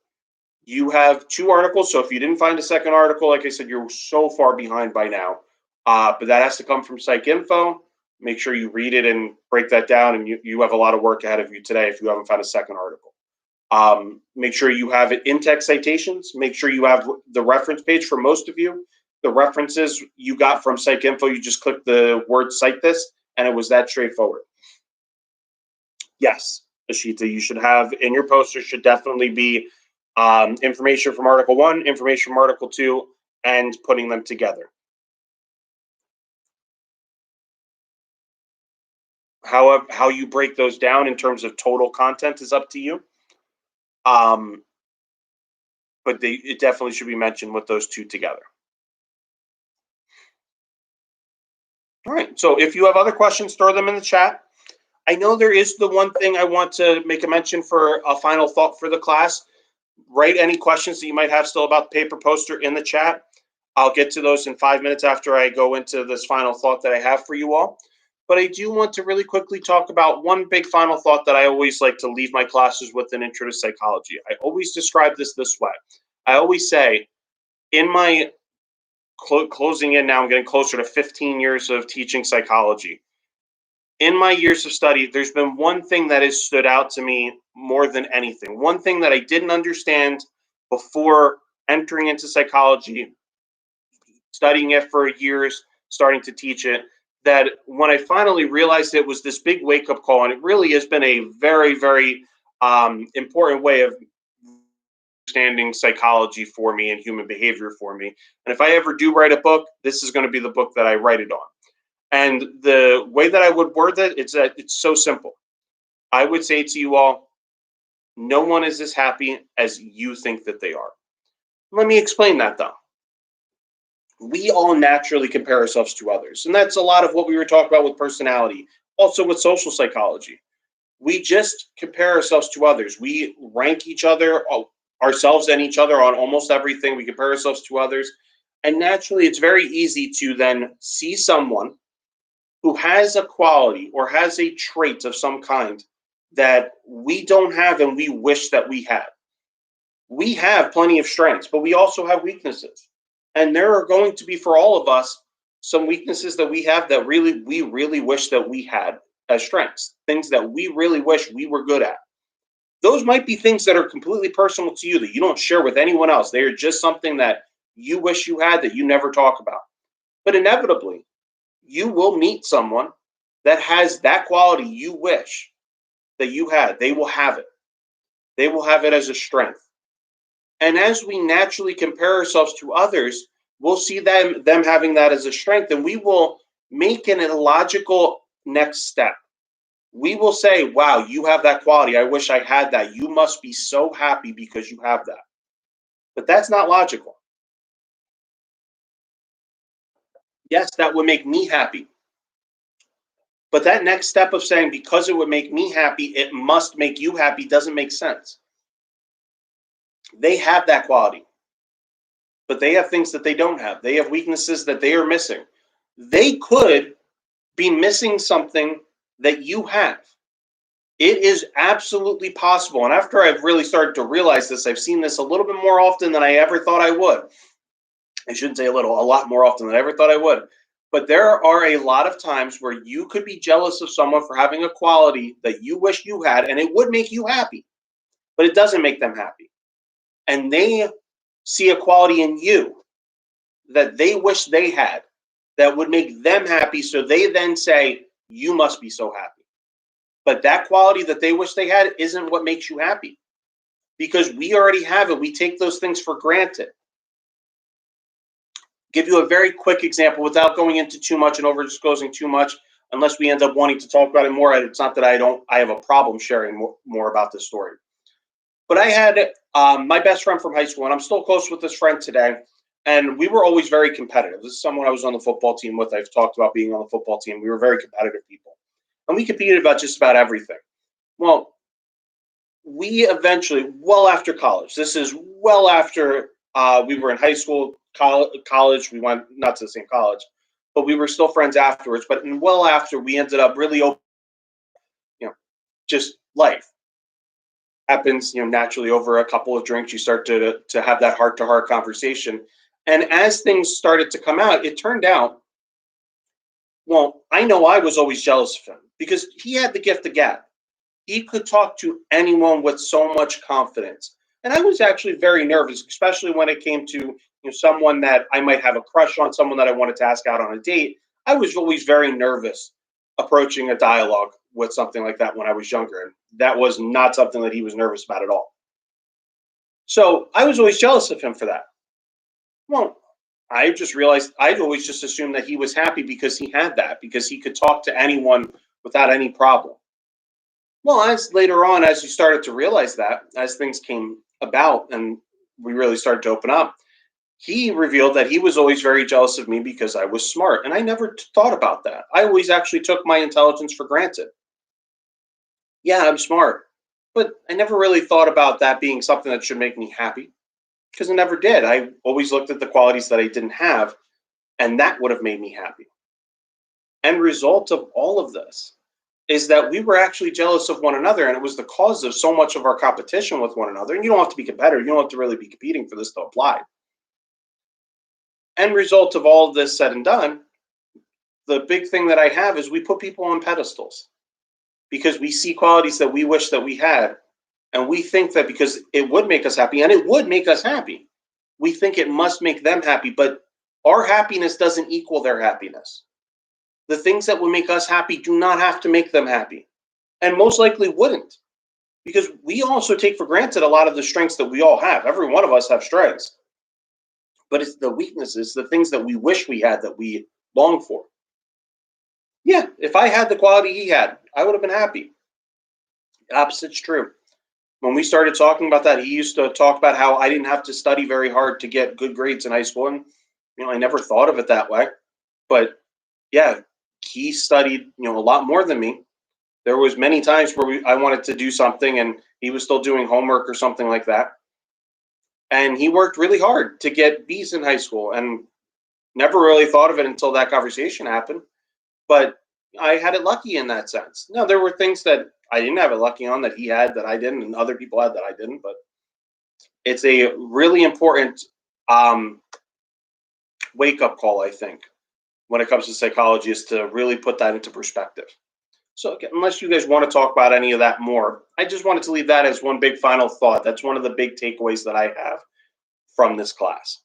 You have 2 articles, so if you didn't find a second article, like I said, you're so far behind by now. But that has to come from Psych Info. Make sure you read it and break that down, and you have a lot of work ahead of you today if you haven't found a second article. Make sure you have it in text citations. Make sure you have the reference page for most of you. The references you got from Psych Info, you just click the word cite this, and it was that straightforward. Yes, Ashita, you should have in your poster should definitely be information from Article 1, information from Article 2, and putting them together. However, how you break those down in terms of total content is up to you. But it definitely should be mentioned with those two together. All right. So if you have other questions, throw them in the chat. I know there is the one thing I want to make a mention for a final thought for the class. Write any questions that you might have still about the paper poster in the chat. I'll get to those in 5 minutes after I go into this final thought that I have for you all. But I do want to really quickly talk about one big final thought that I always like to leave my classes with an intro to psychology. I always describe this way. I always say, in my closing in now, I'm getting closer to 15 years of teaching psychology. In my years of study, there's been one thing that has stood out to me more than anything. One thing that I didn't understand before entering into psychology, studying it for years, starting to teach it, that when I finally realized it was this big wake-up call, and it really has been a very, very important way of understanding psychology for me and human behavior for me. And if I ever do write a book, this is going to be the book that I write it on. And the way that I would word that, it's so simple. I would say to you all, no one is as happy as you think that they are. Let me explain that though. We all naturally compare ourselves to others. And that's a lot of what we were talking about with personality, also with social psychology. We just compare ourselves to others. We rank each other, ourselves and each other on almost everything. We compare ourselves to others. And naturally, it's very easy to then see someone who has a quality or has a trait of some kind that we don't have and we wish that we had. We have plenty of strengths, but we also have weaknesses. And there are going to be, for all of us, some weaknesses that we have that we really wish that we had as strengths, things that we really wish we were good at. Those might be things that are completely personal to you that you don't share with anyone else. They are just something that you wish you had that you never talk about. But inevitably, you will meet someone that has that quality you wish that you had. They will have it. They will have it as a strength. And as we naturally compare ourselves to others, we'll see them having that as a strength, and we will make an illogical next step. We will say, wow, you have that quality. I wish I had that. You must be so happy because you have that. But that's not logical. Yes, that would make me happy. But that next step of saying, because it would make me happy, it must make you happy, doesn't make sense. They have that quality, but they have things that they don't have. They have weaknesses that they are missing. They could be missing something that you have. It is absolutely possible. And after I've really started to realize this, I've seen this a little bit more often than I ever thought I would. I shouldn't say a lot more often than I ever thought I would. But there are a lot of times where you could be jealous of someone for having a quality that you wish you had, and it would make you happy, but it doesn't make them happy. And they see a quality in you that they wish they had that would make them happy. So they then say, you must be so happy. But that quality that they wish they had isn't what makes you happy, because we already have it. We take those things for granted. Give you a very quick example without going into too much and over disclosing too much, unless we end up wanting to talk about it more. It's not that I have a problem sharing more about this story. But I had my best friend from high school, and I'm still close with this friend today. And we were always very competitive. This is someone I was on the football team with. I've talked about being on the football team. We were very competitive people. And we competed about just about everything. Well, we eventually, well after college, this is well after we were in high school, college, we went not to the same college, but we were still friends afterwards. But well after, we ended up really open, just life. happens, naturally over a couple of drinks, you start to have that heart-to-heart conversation. And as things started to come out, it turned out, well, I know I was always jealous of him because he had the gift of gab. He could talk to anyone with so much confidence. And I was actually very nervous, especially when it came to someone that I might have a crush on, someone that I wanted to ask out on a date. I was always very nervous approaching a dialogue with something like that when I was younger. And that was not something that he was nervous about at all. So I was always jealous of him for that. Well, I just realized I'd always just assumed that he was happy because he had that, because he could talk to anyone without any problem. Well, as later on, as you started to realize that, as things came about and we really started to open up, he revealed that he was always very jealous of me because I was smart. And I never thought about that. I always actually took my intelligence for granted. Yeah, I'm smart. But I never really thought about that being something that should make me happy because I never did. I always looked at the qualities that I didn't have, and that would have made me happy. End result of all of this is that we were actually jealous of one another, and it was the cause of so much of our competition with one another. And you don't have to be competitive, you don't have to really be competing for this to apply. End result of all of this said and done, the big thing that I have is we put people on pedestals because we see qualities that we wish that we had, and we think that because it would make us happy, and it would make us happy, we think it must make them happy, but our happiness doesn't equal their happiness. The things that would make us happy do not have to make them happy, and most likely wouldn't, because we also take for granted a lot of the strengths that we all have. Every one of us have strengths, but it's the weaknesses, the things that we wish we had that we long for. Yeah, if I had the quality he had, I would have been happy. The opposite's true. When we started talking about that, he used to talk about how I didn't have to study very hard to get good grades in high school, and I never thought of it that way. But yeah, he studied a lot more than me. There was many times where I wanted to do something and he was still doing homework or something like that, and he worked really hard to get B's in high school, and never really thought of it until that conversation happened. But I had it lucky in that sense. No, there were things that I didn't have it lucky on that he had that I didn't, and other people had that I didn't. But it's a really important um, wake up call, I think, when it comes to psychology, is to really put that into perspective. So, unless you guys want to talk about any of that more, I just wanted to leave that as one big final thought. That's one of the big takeaways that I have from this class.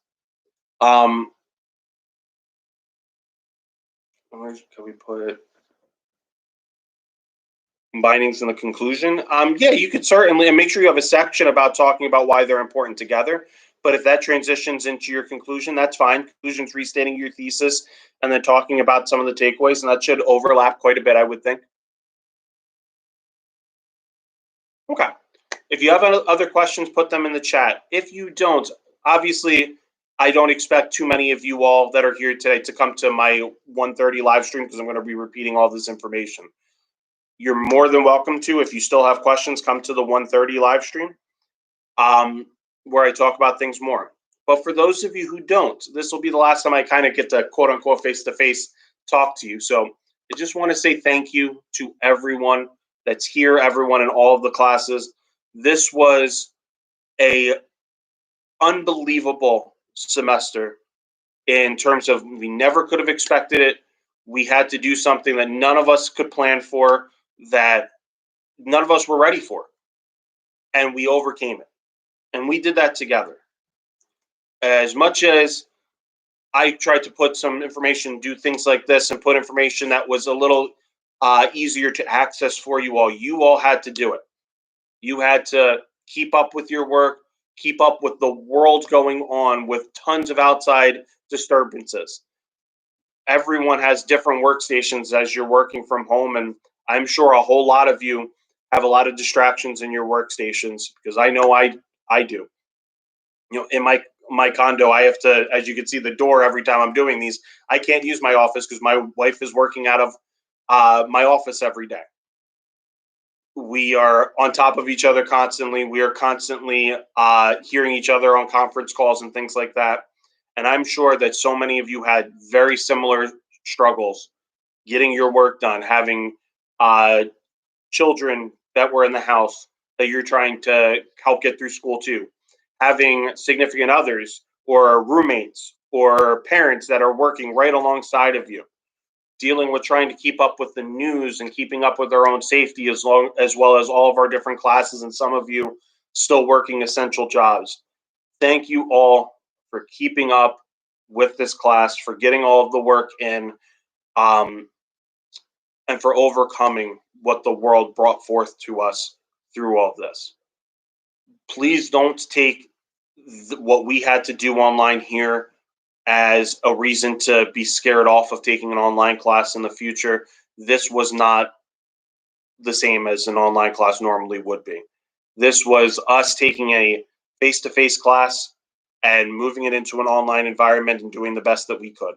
Where can we put findings in the conclusion? Yeah, you could certainly, and make sure you have a section about talking about why they're important together. But if that transitions into your conclusion, that's fine. Conclusion's restating your thesis and then talking about some of the takeaways, and that should overlap quite a bit, I would think. Okay. If you have other questions, put them in the chat. If you don't, obviously, I don't expect too many of you all that are here today to come to my 1:30 live stream because I'm going to be repeating all this information. You're more than welcome to, if you still have questions, come to the 1:30 live stream where I talk about things more. But for those of you who don't, this will be the last time I kind of get to quote unquote face-to-face talk to you. So I just want to say thank you to everyone that's here, everyone in all of the classes. This was a unbelievable semester in terms of we never could have expected it. We had to do something that none of us could plan for, that none of us were ready for, and we overcame it. And we did that together. As much as I tried to put some information, do things like this, and put information that was a little easier to access for you all had to do it. You had to keep up with your work, keep up with the world going on with tons of outside disturbances. Everyone has different workstations as you're working from home, and I'm sure a whole lot of you have a lot of distractions in your workstations, because I know I do. In my condo, I have to, as you can see, the door every time I'm doing these, I can't use my office because my wife is working out of my office every day. We are on top of each other constantly. We are constantly hearing each other on conference calls and things like that. And I'm sure that so many of you had very similar struggles getting your work done, having children that were in the house that you're trying to help get through school too. Having significant others or roommates or parents that are working right alongside of you, dealing with trying to keep up with the news and keeping up with our own safety as well as all of our different classes and some of you still working essential jobs. Thank you all for keeping up with this class, for getting all of the work in, um, and for overcoming what the world brought forth to us through all of this. Please don't take what we had to do online here as a reason to be scared off of taking an online class in the future. This was not the same as an online class normally would be. This was us taking a face-to-face class and moving it into an online environment and doing the best that we could.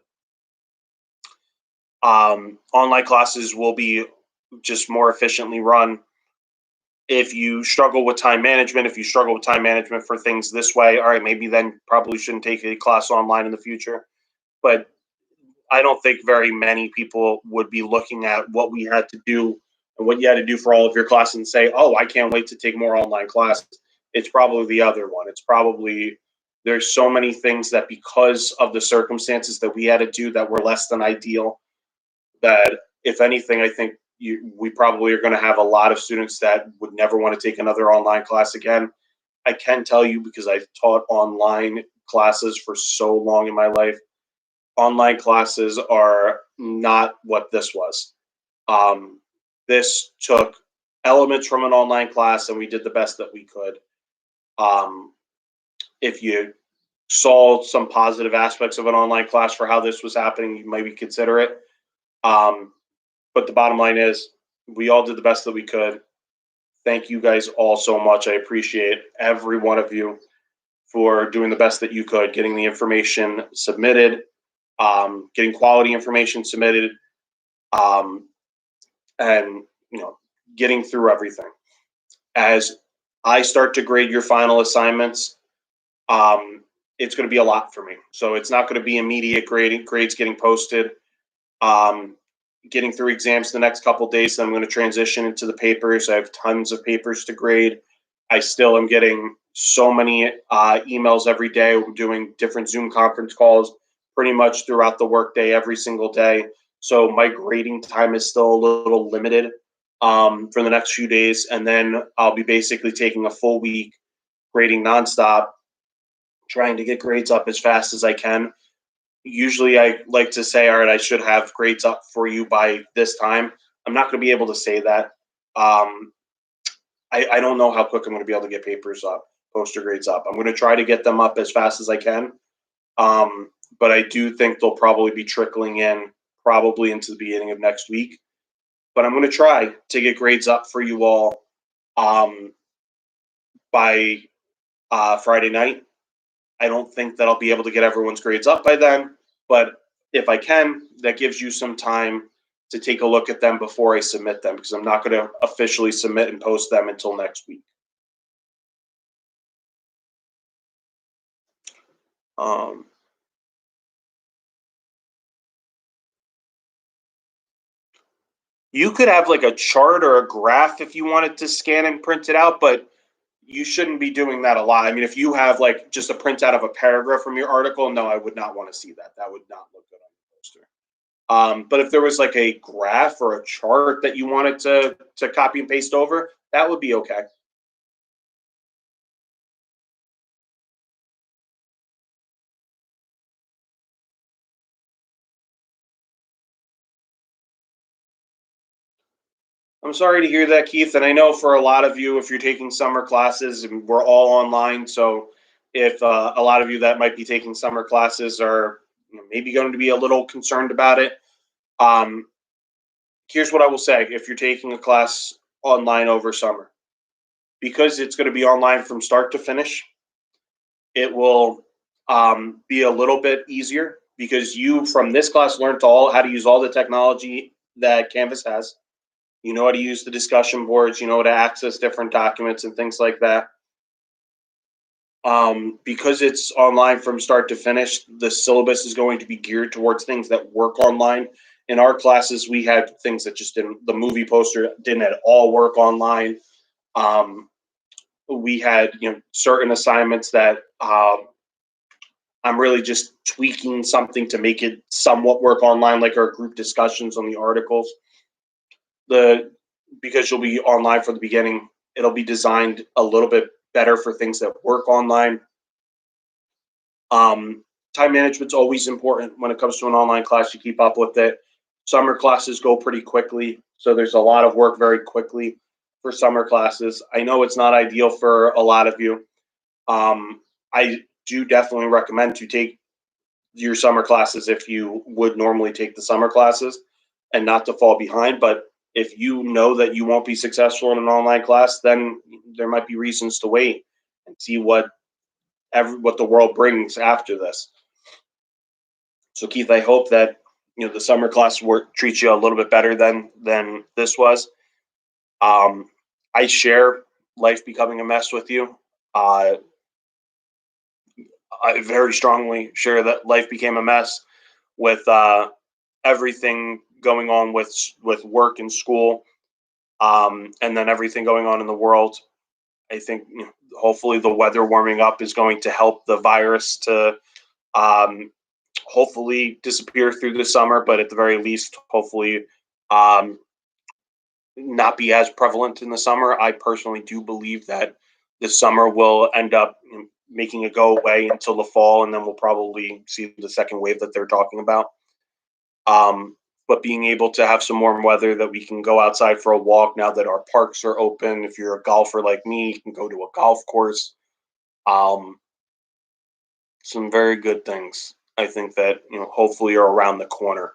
Online classes will be just more efficiently run. If you struggle with time management, for things this way, all right, maybe then probably shouldn't take a class online in the future. But I don't think very many people would be looking at what we had to do and what you had to do for all of your classes and say, oh, I can't wait to take more online classes. It's probably the other one. It's probably there's so many things that because of the circumstances that we had to do that were less than ideal, that if anything, I think we probably are going to have a lot of students that would never want to take another online class again. I can tell you because I've taught online classes for so long in my life, online classes are not what this was. This took elements from an online class and we did the best that we could. If you saw some positive aspects of an online class for how this was happening, you maybe consider it. But the bottom line is we all did the best that we could. Thank you guys all so much. I appreciate every one of you for doing the best that you could, getting the information submitted, getting quality information submitted, and getting through everything. As I start to grade your final assignments, it's going to be a lot for me. So it's not going to be immediate grades getting posted. Getting through exams the next couple of days, then I'm going to transition into the papers. I have tons of papers to grade. I still am getting so many emails every day. We're doing different Zoom conference calls pretty much throughout the workday every single day. So my grading time is still a little limited for the next few days. And then I'll be basically taking a full week grading nonstop, trying to get grades up as fast as I can. Usually I like to say, all right, I should have grades up for you by this time. I'm not going to be able to say that. I don't know how quick I'm going to be able to get papers up, poster grades up. I'm going to try to get them up as fast as I can. But I do think they'll probably be trickling in probably into the beginning of next week. But I'm going to try to get grades up for you all by Friday night. I don't think that I'll be able to get everyone's grades up by then, but if I can, that gives you some time to take a look at them before I submit them, because I'm not going to officially submit and post them until next week. You could have like a chart or a graph if you wanted to scan and print it out, but you shouldn't be doing that a lot. I mean, if you have like just a printout of a paragraph from your article, no, I would not want to see that. That would not look good on the poster. But if there was like a graph or a chart that you wanted to copy and paste over, that would be okay. I'm sorry to hear that, Keith. And I know for a lot of you, if you're taking summer classes, and we're all online, so if a lot of you that might be taking summer classes are maybe going to be a little concerned about it, here's what I will say. If you're taking a class online over summer, because it's going to be online from start to finish, it will be a little bit easier because you from this class learned how to use all the technology that Canvas has. You know how to use the discussion boards, you know how to access different documents and things like that. Because it's online from start to finish, the syllabus is going to be geared towards things that work online. In our classes, we had things that just didn't, the movie poster didn't at all work online. we had certain assignments that I'm really just tweaking something to make it somewhat work online, like our group discussions on the articles. The Because you'll be online from the beginning, it'll be designed a little bit better for things that work online. Um, Time management's always important when it comes to an online class. You keep up with it. Summer classes go pretty quickly, so there's a lot of work very quickly for summer classes. I know it's not ideal for a lot of you. I do definitely recommend to take your summer classes if you would normally take the summer classes and not to fall behind. But if you know that you won't be successful in an online class, then there might be reasons to wait and see what the world brings after this. So Keith, I hope that the summer class work treats you a little bit better than this was. I share life becoming a mess with you. Uh, I very strongly share that life became a mess with everything going on with work and school, and then everything going on in the world. I think hopefully the weather warming up is going to help the virus to um, hopefully disappear through the summer, but at the very least, hopefully um, not be as prevalent in the summer. I personally do believe that the summer will end up making it go away until the fall, and then we'll probably see the second wave that they're talking about. But being able to have some warm weather that we can go outside for a walk now that our parks are open. If you're a golfer like me, you can go to a golf course. Um, some very good things. I think that hopefully are around the corner.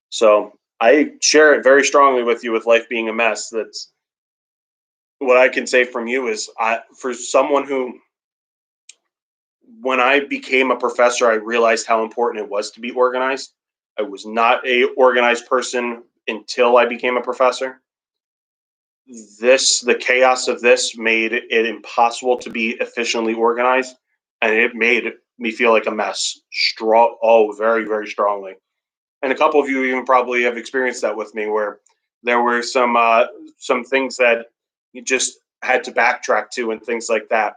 So I share it very strongly with you with life being a mess. That's what I can say from you is for someone who, when I became a professor, I realized how important it was to be organized. I was not a organized person until I became a professor. The chaos of this made it impossible to be efficiently organized, and it made me feel like a mess. Very, very strongly. And a couple of you even probably have experienced that with me, where there were some things that you just had to backtrack to and things like that.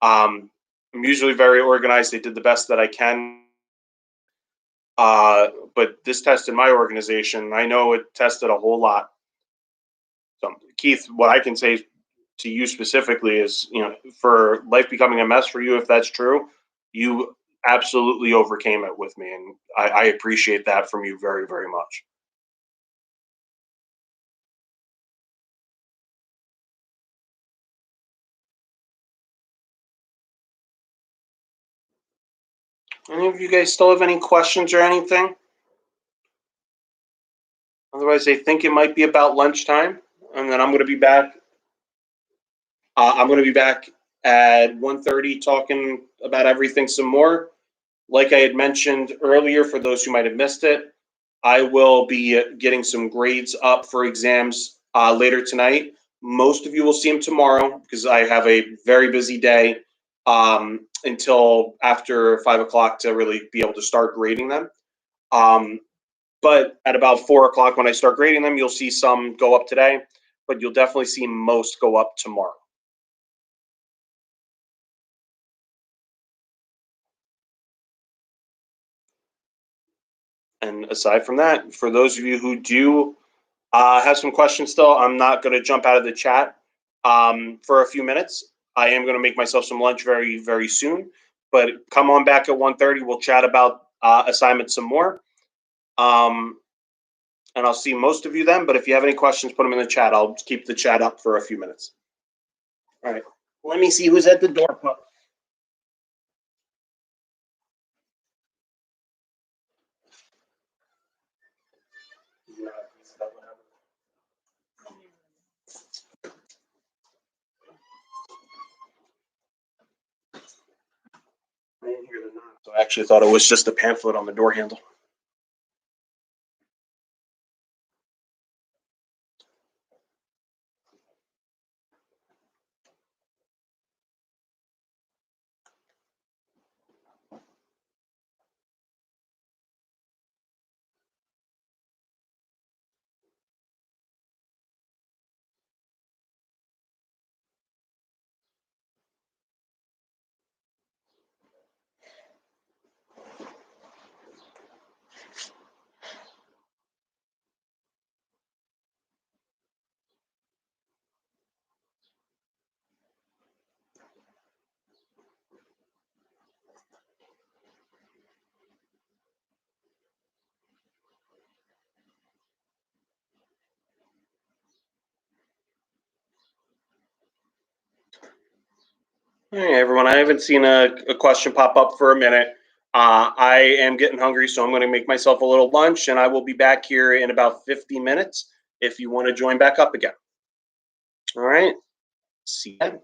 I'm usually very organized. I did the best that I can. But this tested my organization. I know it tested a whole lot. So, Keith, what I can say to you specifically is, for life becoming a mess for you, if that's true, you absolutely overcame it with me, and I appreciate that from you very, very much. Any of you guys still have any questions or anything? Otherwise, I think it might be about lunchtime, and then I'm going to be back. I'm going to be back at 1:30 talking about everything some more. Like I had mentioned earlier, for those who might have missed it, I will be getting some grades up for exams later tonight. Most of you will see them tomorrow because I have a very busy day until after 5 o'clock to really be able to start grading them. But at about 4 o'clock, when I start grading them, you'll see some go up today, but you'll definitely see most go up tomorrow. And aside from that, for those of you who do have some questions still, I'm not going to jump out of the chat for a few minutes. I am going to make myself some lunch very, very soon. But come on back at 1:30. We'll chat about assignments some more. And I'll see most of you then. But if you have any questions, put them in the chat. I'll keep the chat up for a few minutes. All right. Let me see who's at the door. I didn't hear the knock, so I actually thought it was just a pamphlet on the door handle. Hey, everyone. I haven't seen a question pop up for a minute. I am getting hungry, so I'm going to make myself a little lunch, and I will be back here in about 50 minutes if you want to join back up again. All right. See you then.